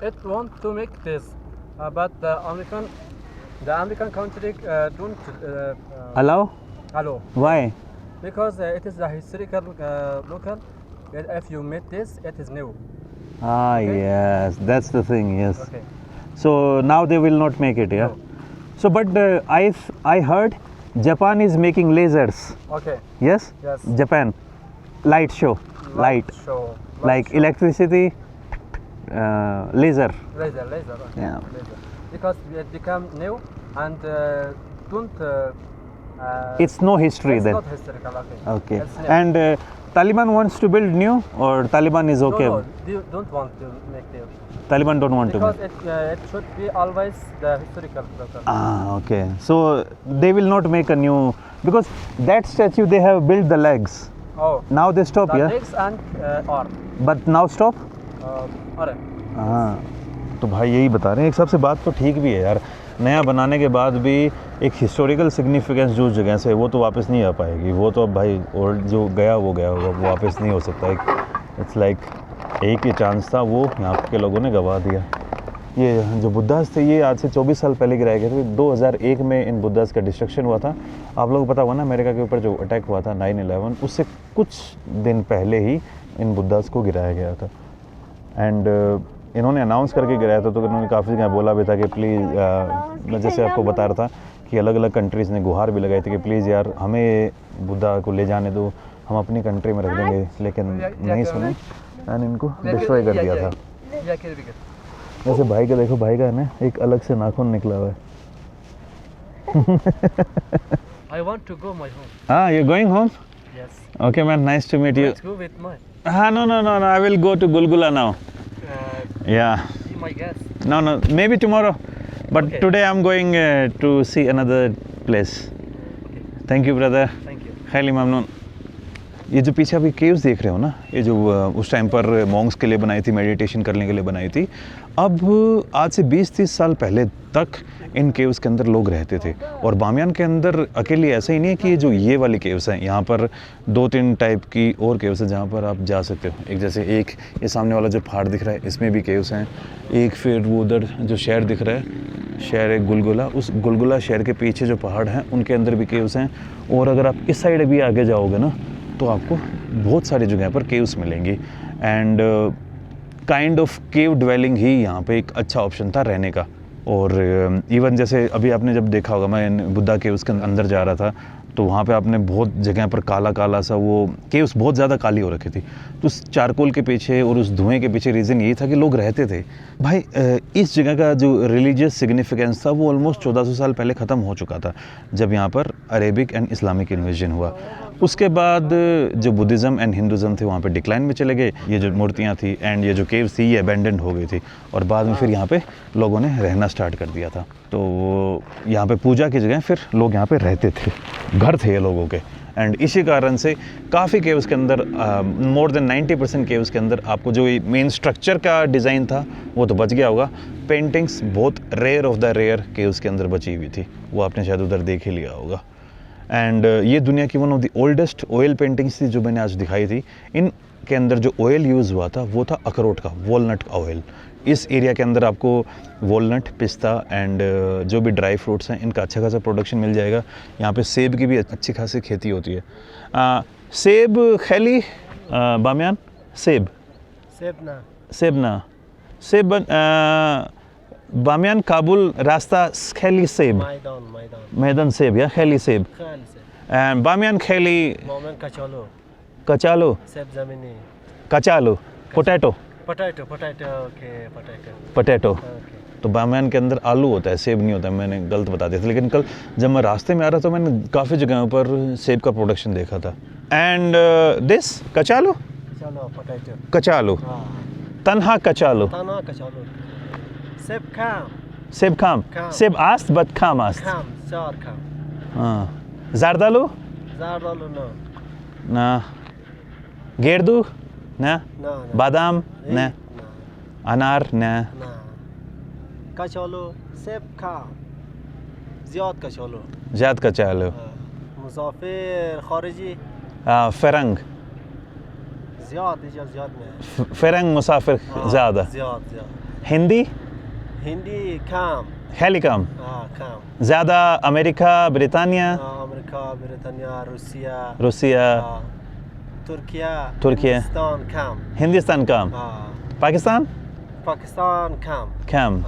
It want to make this, but the American country don't allow? allow. Why? Because it is a historical local. If you made this, it is new. Ah, Okay. yes, that's the thing, yes. Okay. So now they will not make it, yeah? No. So, but I heard Japan is making lasers, Okay. yes? Yes. Japan, light show, light, show. like electricity, laser. Laser. Okay. Yeah. Laser. Because it become new and don't. It's no history it's then. not historical. Okay. Okay. It's new. And Taliban wants to build new, or Taliban is okay? No, they don't want to make new. Taliban don't want Because to make. it should be always the historical local. Ah, okay. So they will not make a new, because that statue they have built the legs. Oh. Now they stop, The yeah? legs and arm. But now stop? Arm. हाँ, तो भाई यही बता रहे हैं। एक सबसे बात तो ठीक भी है यार, नया बनाने के बाद भी एक हिस्टोरिकल सिग्निफिकेंस जो जगह से वो तो वापस नहीं आ पाएगी। वो तो अब भाई और जो गया वो गया होगा, वो वापस नहीं हो सकता। इट्स लाइक एक ही चांस था, वो यहाँ के लोगों ने गवा दिया। ये जो बुद्धास थे ये आज से 24 साल पहले गिराए गए थे। 2001 में इन बुद्धास का डिस्ट्रक्शन हुआ था। आप लोगों को पता हुआ ना अमेरिका के ऊपर जो अटैक हुआ था 9/11, उससे कुछ दिन पहले ही इन बुद्धास को गिराया गया था। एंड इन्होंने अनाउंस करके गिराया था, तो इन्होंने काफ़ी जगह बोला भी था कि प्लीज़, मैं जैसे आपको बता रहा था कि अलग अलग कंट्रीज़ ने गुहार भी लगाई थी कि प्लीज़ यार हमें बुद्धा को ले जाने दो, हम अपनी कंट्री में रख देंगे, लेकिन नहीं सुने एंड इनको डिस्ट्रॉय कर दिया था। वैसे भाई का देखो, भाई का है ना एक अलग से नाखून निकला हुआ है। I want to go my home. Ah, you're going home? Yes. Okay man, nice to meet you. Let's go with my. No, I will go to Gulgula now. Yeah. Be my guest. No, maybe tomorrow. But Okay. today I'm going to see another place. Thank you, brother. Thank you. खैली ममनून। ये जो पीछे अभी caves देख रहे हो ना, ये जो उस टाइम पर मॉन्क्स के लिए बनाई थी, मेडिटेशन करने के लिए बनाई थी। अब आज से 20-30 साल पहले तक इन केव्स के अंदर लोग रहते थे। और बामियान के अंदर अकेले ऐसा ही नहीं है कि ये जो ये वाली केव्स हैं, यहाँ पर 2-3 टाइप की और केव्स हैं जहाँ पर आप जा सकते हो। एक जैसे एक ये सामने वाला जो पहाड़ दिख रहा है, इसमें भी केव्स हैं। एक फिर वो उधर जो शहर दिख रहा है, शहर है गुलगुला, उस गुलगुला शहर के पीछे जो पहाड़ हैं उनके अंदर भी केव्स हैं। और अगर आप इस साइड भी आगे जाओगे ना, तो आपको बहुत सारी जगह पर केव्स मिलेंगी। And kind of cave dwelling ही यहाँ पे एक अच्छा ऑप्शन था रहने का। और इवन जैसे अभी आपने जब देखा होगा, मैं बुद्धा केव्स के अंदर जा रहा था, तो वहाँ पे आपने बहुत जगह पर काला काला सा वो केव्स बहुत ज़्यादा काली हो रखी थी। तो उस चारकोल के पीछे और उस धुएं के पीछे रीज़न यही था कि लोग रहते थे। भाई इस जगह का जो रिलीजियस सिग्निफिकेंस था वो ऑलमोस्ट 1400 साल पहले ख़त्म हो चुका था, जब यहाँ पर अरेबिक एंड इस्लामिक इन्वेजन हुआ। उसके बाद जो बुद्धिज़्म एंड हिंदुज़्म थे वहाँ पे डिक्लाइन में चले गए। ये जो मूर्तियाँ थी एंड ये जो केव्स थी ये अबेंडेंड हो गई थी, और बाद में फिर यहाँ पे लोगों ने रहना स्टार्ट कर दिया था। तो यहाँ पे पूजा की जगह फिर लोग यहाँ पे रहते थे, घर थे ये लोगों के। एंड इसी कारण से काफ़ी केव्स के अंदर मोर देन 90% केव्स के अंदर आपको जो मेन स्ट्रक्चर का डिज़ाइन था वो तो बच गया होगा। पेंटिंग्स बहुत rare of the rare caves के अंदर बची हुई थी, वो आपने शायद उधर देख ही लिया होगा। एंड ये दुनिया की one of the oldest oil paintings थी जो मैंने आज दिखाई थी। इनके अंदर जो ऑयल यूज़ हुआ था वो था अखरोट का, वॉलनट का ऑयल। इस एरिया के अंदर आपको वॉलनट, पिस्ता एंड जो भी ड्राई फ्रूट्स हैं इनका अच्छा खासा प्रोडक्शन मिल जाएगा। यहाँ पे सेब की भी अच्छी खासी खेती होती है। सेब खैली बामियान, सेब सेब बामियान काबुल रास्ता खैली सेब, मैदान सेब या खैली सेब। बामियान खैली कचालो, कचालो, potato. Potato. Okay, potato. Potato. तो बामियान के अंदर आलू होता है, सेब नहीं होता है। मैंने गलत बता दिया था, लेकिन कल जब मैं रास्ते में आ रहा था मैंने काफ़ी जगहों पर सेब का प्रोडक्शन देखा था। एंड दिस कचालू, चलो पोटैटो कचालू, हाँ तन्हा कचालू, तना का चलो सेब खाम सेब खाम, खाम। सेब आस्त बट खाम आस्त। खाम चार खाम हाँ, जारदालू जारदालू ना ना, गेरदू ना, ना बादाम ना, अनार ना, ना का चलो सेब खाम ज़्यादा का चलो जात कचालू, मुसाफिर खारिजी फेरंग, ज़्यादा में फेरंग मुसाफिर ज़्यादा। ज़्यादा हिंदी हिंदी खाम खैली काम, खाम ज़्यादा America, Britannia, America Britannia Russia Russia, Türkiye Türkiye. Hindustan खाम हिंदुस्तान काम, पाकिस्तान पाकिस्तान खाम काम।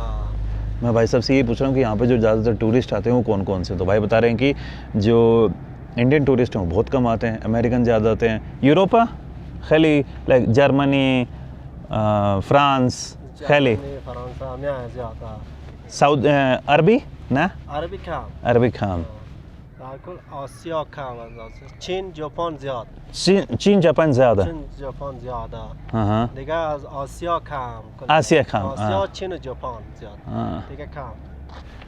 मैं भाई साहब से ये पूछ रहा हूँ कि यहाँ पे जो ज़्यादातर टूरिस्ट आते हैं वो कौन कौन से? तो भाई बता रहे हैं कि जो इंडियन टूरिस्ट हैं वो बहुत कम आते हैं, अमेरिकन ज़्यादा आते हैं, यूरोपा खैली लाइक जर्मनी, फ्रांस खैली, फ्रांसा में ज़्यादा साउथ अरबी ना, अरबी खाम अरबी खाम, बिल्कुल आसिया खाम चीन जापान ज़्यादा चीन जापान ज़्यादा। चीन जापान ज़्यादा हाँ हाँ, देखा आसिया खाम आसिया खाम, आसिया हाँ चीन जापान ज़्यादा हाँ। देखा खाम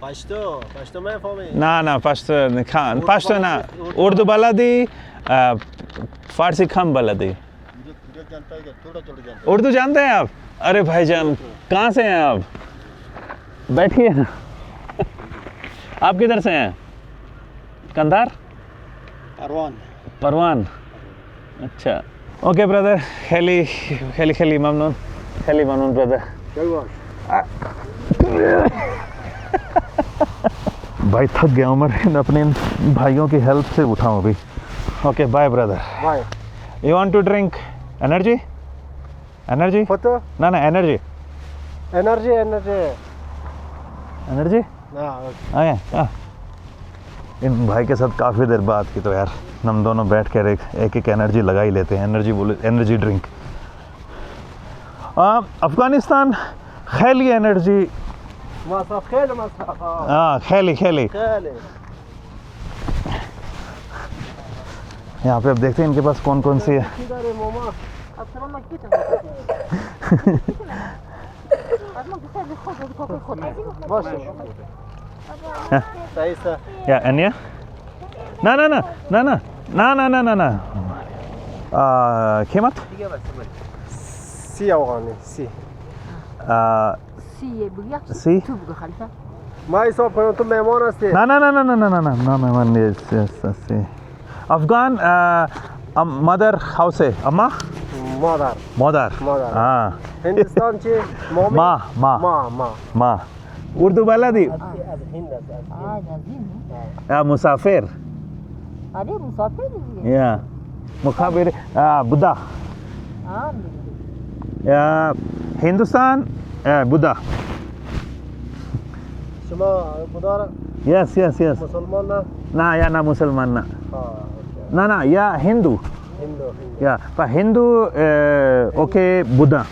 पश्तो में फॉर्मे ना पश्तो खान, पश्तो ना, उर्दू बलदी, फारसी खाम बलदी। उर्दू जानते हैं आप? अरे भाईजान कहाँ से हैं आप? बैठिए ना। आप किधर से हैं? कंधार, परवान। अच्छा, ओके ब्रदर, खेली ममनून ब्रदर। भाई थक गया हूँ मैं, अपने इन भाइयों की हेल्प से उठाऊँ अभी। Okay bye brother. Bye. You want to drink energy? Energy? Photo ना एनर्जी आए। इन भाई के साथ काफ़ी देर बात की तो यार हम दोनों बैठ कर एक एनर्जी लगा ही लेते हैं। Energy drink. अफ़गानिस्तान खैली एनर्जी, हाँ खैली। यहाँ पे अब देखते हैं इनके पास कौन कौन सी है। या अन्य ना कीमत सी अफगानी सी मैं सब करूँ तो मेहमान हस्ते ना मेहमान सी अफगान मदर हाउस है अम्मा मदर हाँ हिंदुस्तान चे माँ उर्दू वाला दी मुसाफिर या मुखाबिर बुद्धा हिंदुस्तान बुद्धा यस मुसलमान ना मुसलमान ना या हिंदू या पर हिंदू ओके बुद्धा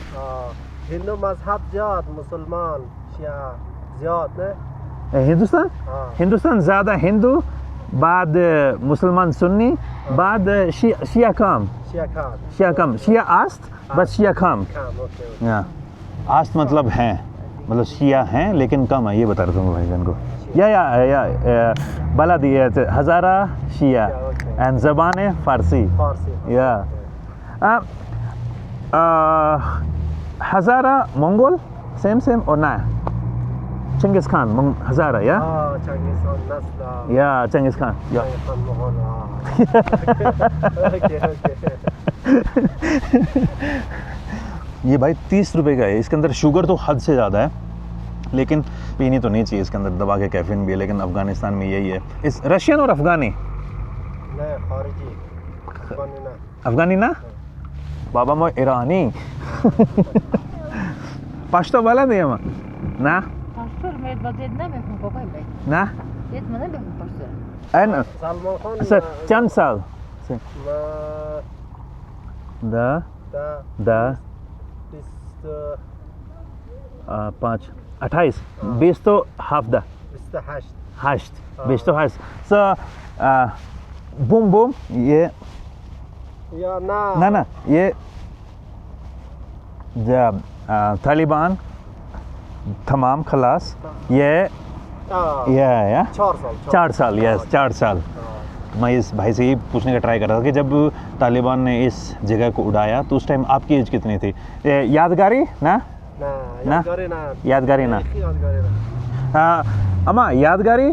हिंदू मजहब ज़्यादा मुसलमान शिया ज़्यादा हिंदुस्तान ज़्यादा हिंदू बाद मुसलमान सुन्नी बाद शिया कम शिया आस्त बस शिया कम या आस्त मतलब हैं मतलब शिया हैं लेकिन कम है ये बता रहा हूँ भाईजान को या बला दिए हज़ारा शिया एंड ज़बान फ़ारसी या हज़ारा मंगोल सेम और ना चंगिस खान हज़ारा या चंगिस खान या ये भाई 30 रुपए का है। इसके अंदर शुगर तो हद से ज़्यादा है लेकिन पीनी तो नहीं चाहिए। इसके अंदर दबा के कैफीन भी है लेकिन अफ़गानिस्तान में यही है। इस रशियन और अफ़गानी अफ़गानी ना बाबा मो ईरानी पश्तो वाला नहीं है ना ना एन सर चंद साल दा 5 28 20 तो half the It's the hash. हाश्त 20 तो हाश्त सो बूम बूम ये Yeah, nah. ना ये जब तालिबान तमाम खलास ये या 4 साल. 4 साल यस 4 साल। मैं इस भाई से ये पूछने का ट्राई कर रहा था कि जब तालिबान ने इस जगह को उड़ाया तो उस टाइम आपकी एज कितनी थी? यादगारी ना Nah, यादगारी ना Yadgari na. अमा यादगारी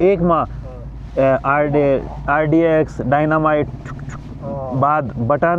एक माह RDX डायनामाइट बाद बटन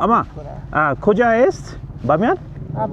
अमा खुजा ist बामियान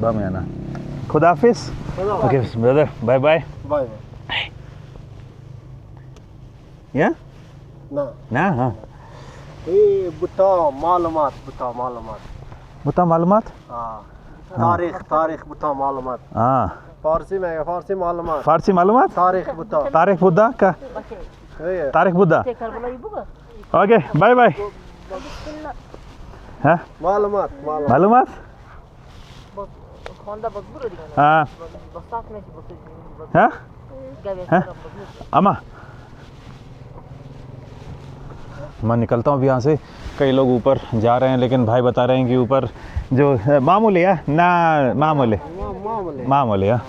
बामियाना खुदाफिज okay brother bye bye Vay. या Na. ना हाँ buta malumat. बता मालूमात Tarih buta malumat. हाँ Farsi malumat. फारसी मालूमात Tarih buta. तारिक बुद्धा का Hey. Tariq Buddha tekrar bulayı bu okay bye bye हाँ Malumat. मालूमात Honda bak burada diyor. हाँ Bastak ne ki bu? हाँ Gel हैं अमा मैं निकलता हूँ अभी यहाँ से। कई लोग ऊपर जा रहे हैं लेकिन भाई बता रहे हैं कि ऊपर जो मामूली है ना मामूली है।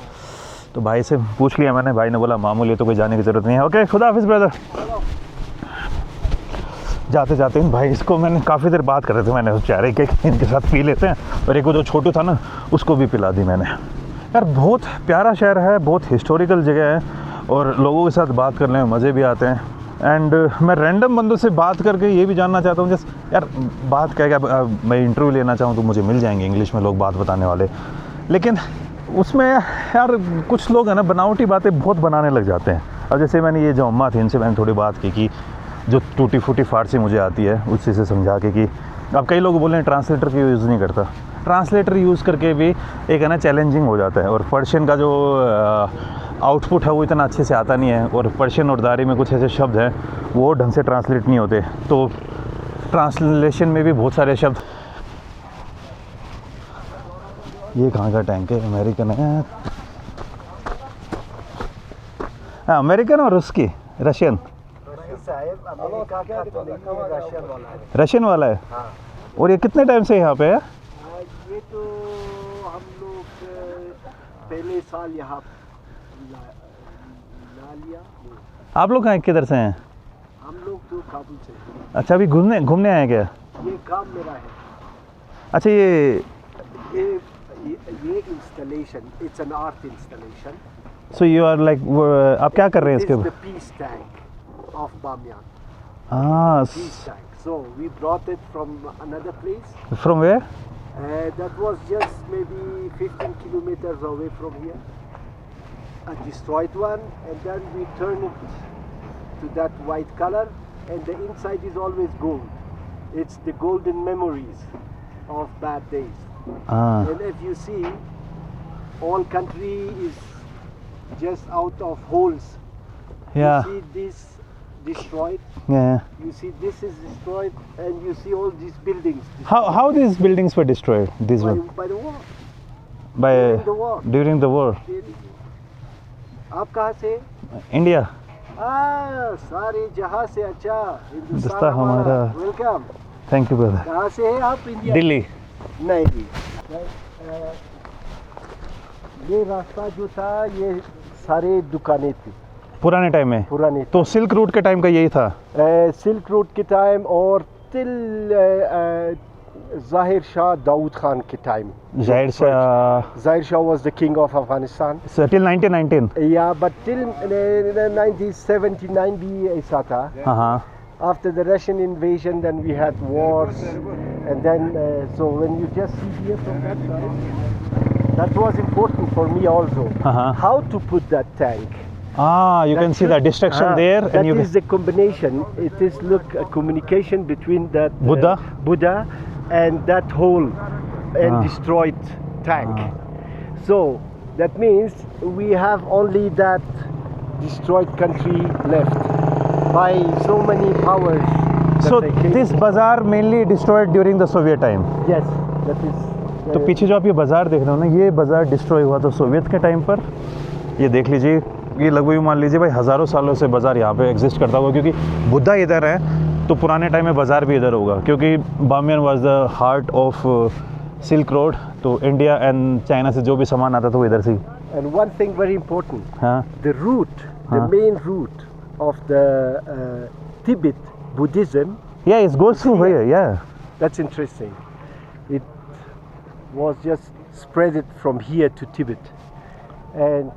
तो भाई से पूछ लिया मैंने, भाई ने बोला मामूली है तो कोई जाने की ज़रूरत नहीं है। ओके खुदा हाफिज़ ब्रदर। जाते जाते इन भाई इसको मैंने काफ़ी देर बात कर रहे थे, मैंने सोचा रहे कि इनके साथ पी लेते हैं, और एक वो जो छोटू था ना उसको भी पिला दी मैंने। यार बहुत प्यारा शहर है, बहुत हिस्टोरिकल जगह है और लोगों के साथ बात करने में मज़े भी आते हैं। एंड मैं रैंडम बंदों से बात करके ये भी जानना चाहता हूँ जैसे यार बात क्या है, मैं इंटरव्यू लेना चाहूँ तो मुझे मिल जाएंगे इंग्लिश में लोग बात बताने वाले, लेकिन उसमें यार कुछ लोग हैं ना बनावटी बातें बहुत बनाने लग जाते हैं। अब जैसे मैंने ये जो अम्मा थी इनसे मैंने थोड़ी बात की कि जो टूटी फूटी फारसी मुझे आती है उससे से समझा के कि अब कई लोग बोल रहे हैं ट्रांसलेटर की यूज़ नहीं करता, ट्रांसलेटर यूज़ करके भी एक है ना चैलेंजिंग हो जाता है। और पर्शियन का जो आउटपुट है वो इतना अच्छे से आता नहीं है, और पर्शियन और दारी में कुछ ऐसे शब्द हैं वो ढंग से ट्रांसलेट नहीं होते, तो ट्रांसलेशन में भी बहुत सारे शब्द। ये कहाँ का टैंक है? अमेरिकन है, अमेरिकन और उसकी रशियन रशियन वाला है। और ये कितने टाइम से यहाँ पे है? ये तो हम लोग पहले साल यहाँ ला लिया। आप लोग कहाँ किधर से हैं? हम लोग तो काबुल से। अच्छा अभी घूमने आए क्या? ये काम मेरा है। अच्छा ये installation, it's an art installation. So you are like आप क्या कर रहे हैं इसके This is ऊपर? the peace tank of Bamiyan. हाँ, Peace tank. So we brought it from another place. From where? That was just maybe 15 kilometers away from here. A destroyed one, and then we turn it to that white color, and the inside is always gold. It's the golden memories of bad days. हाँ And if you see, all country is just out of holes. या You see this destroyed. yeah. You see this is destroyed, and you see all these buildings How these buildings were destroyed? This one by the war. by During the war. during the war. आप कहाँ से? India. सारे जहाँ से। अच्छा, हिंदुस्तान हिंदुस्तान हमारा। Welcome. Thank you brother. कहाँ से हैं आप? इंडिया? दिल्ली। नहीं। ये रास्ता जो था ये सारे दुकानें थी पुराने टाइम में पुरानी। तो सिल्क रूट के टाइम का यही था। सिल्क रूट के टाइम और तिल Zahir Shah Dawood Khan के time. Zahir Shah Zahir Shah was the king of Afghanistan. so till 1919. Yeah, but till 1979 भी ऐसा था। हाँ After the Russian invasion, then we had wars, and then so when you just see here from that side, that was important for me also. Uh-huh. How to put that tank. You can see the destruction there, That and you is the combination. It is a communication between that Buddha and that whole and destroyed tank. So that means we have only that destroyed country left by so many powers. So this bazaar mainly destroyed during the Soviet time. Yes, that is. तो पीछे जो आप ये बाज़ार देख रहे हो ना, ये बाज़ार डिस्ट्रॉय हुआ था सोवियत के टाइम पर। ये देख लीजिए, ये लगभग मान लीजिए भाई हज़ारों सालों से बाज़ार यहाँ पे एग्जिस्ट करता होगा, क्योंकि बुद्धा इधर है तो पुराने टाइम में बाज़ार भी इधर होगा, क्योंकि Bamiyan was the heart of silk road. तो इंडिया एंड चाइना से जो भी सामान आता था वो इधर से ही। And one thing very important, हाँ the route, the main route of the Tibet Buddhism. Yeah, it goes through here. Yeah. That's interesting. It was just spread it from here to Tibet, and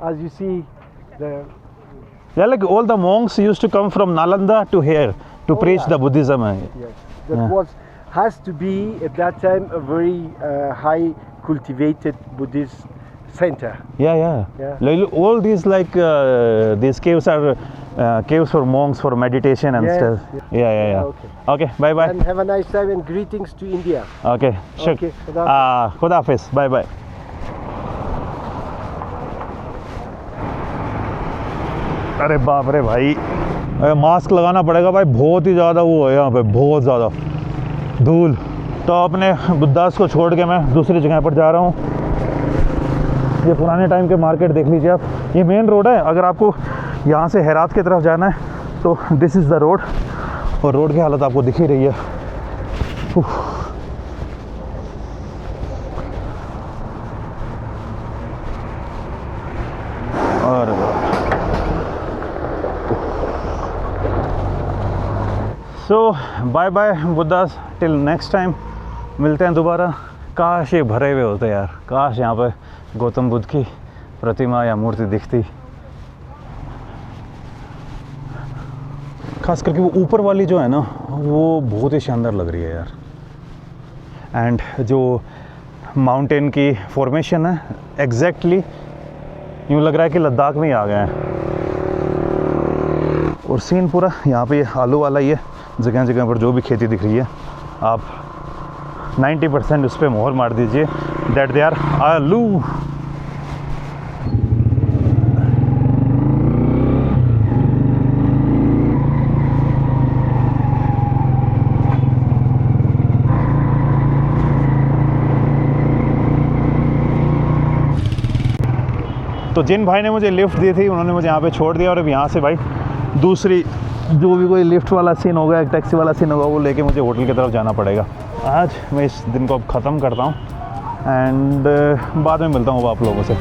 as you see, Like all the monks used to come from Nalanda to here to preach the Buddhism. Yes, that has to be at that time a very high cultivated Buddhist center. Yeah. Like, all these these caves are caves for monks for meditation and stuff. Yeah. Okay, bye bye. And have a nice time and greetings to India. Okay, sure. Okay, Khuda Hafiz. Bye. अरे बाप रे भाई, mask लगाना पड़ेगा भाई, बहुत ही ज़्यादा वो है यहाँ पे, बहुत ज़्यादा धूल। तो अपने बुद्धास को छोड़ के मैं दूसरी जगह पर जा रहा हूँ। ये पुराने टाइम के मार्केट देख लीजिए आप, ये मेन रोड है। अगर आपको यहाँ से हेरात की तरफ जाना है तो दिस इज़ द रोड, और रोड की हालत आपको दिख ही रही है। और so bye bye Buddhas, till next time, मिलते हैं दोबारा। काश ये भरे हुए होते यार, काश यहाँ पे गौतम बुद्ध की प्रतिमा या मूर्ति दिखती। खास करके वो ऊपर वाली जो है ना, वो बहुत ही शानदार लग रही है यार। एंड जो माउंटेन की फॉर्मेशन है, एग्जैक्टली यूँ लग रहा है कि लद्दाख में ही आ गए हैं। और सीन पूरा यहाँ पे आलू वाला ही है, जगह जगह पर जो भी खेती दिख रही है, आप 90% उस पर मोहर मार दीजिए दैट दे आर आलू। तो जिन भाई ने मुझे लिफ्ट दी थी, उन्होंने मुझे यहाँ पे छोड़ दिया, और अब यहाँ से भाई दूसरी जो भी कोई लिफ्ट वाला सीन होगा, एक टैक्सी वाला सीन होगा, वो लेके मुझे होटल की तरफ जाना पड़ेगा। आज मैं इस दिन को अब ख़त्म करता हूँ, एंड बाद में मिलता हूँ आप लोगों से।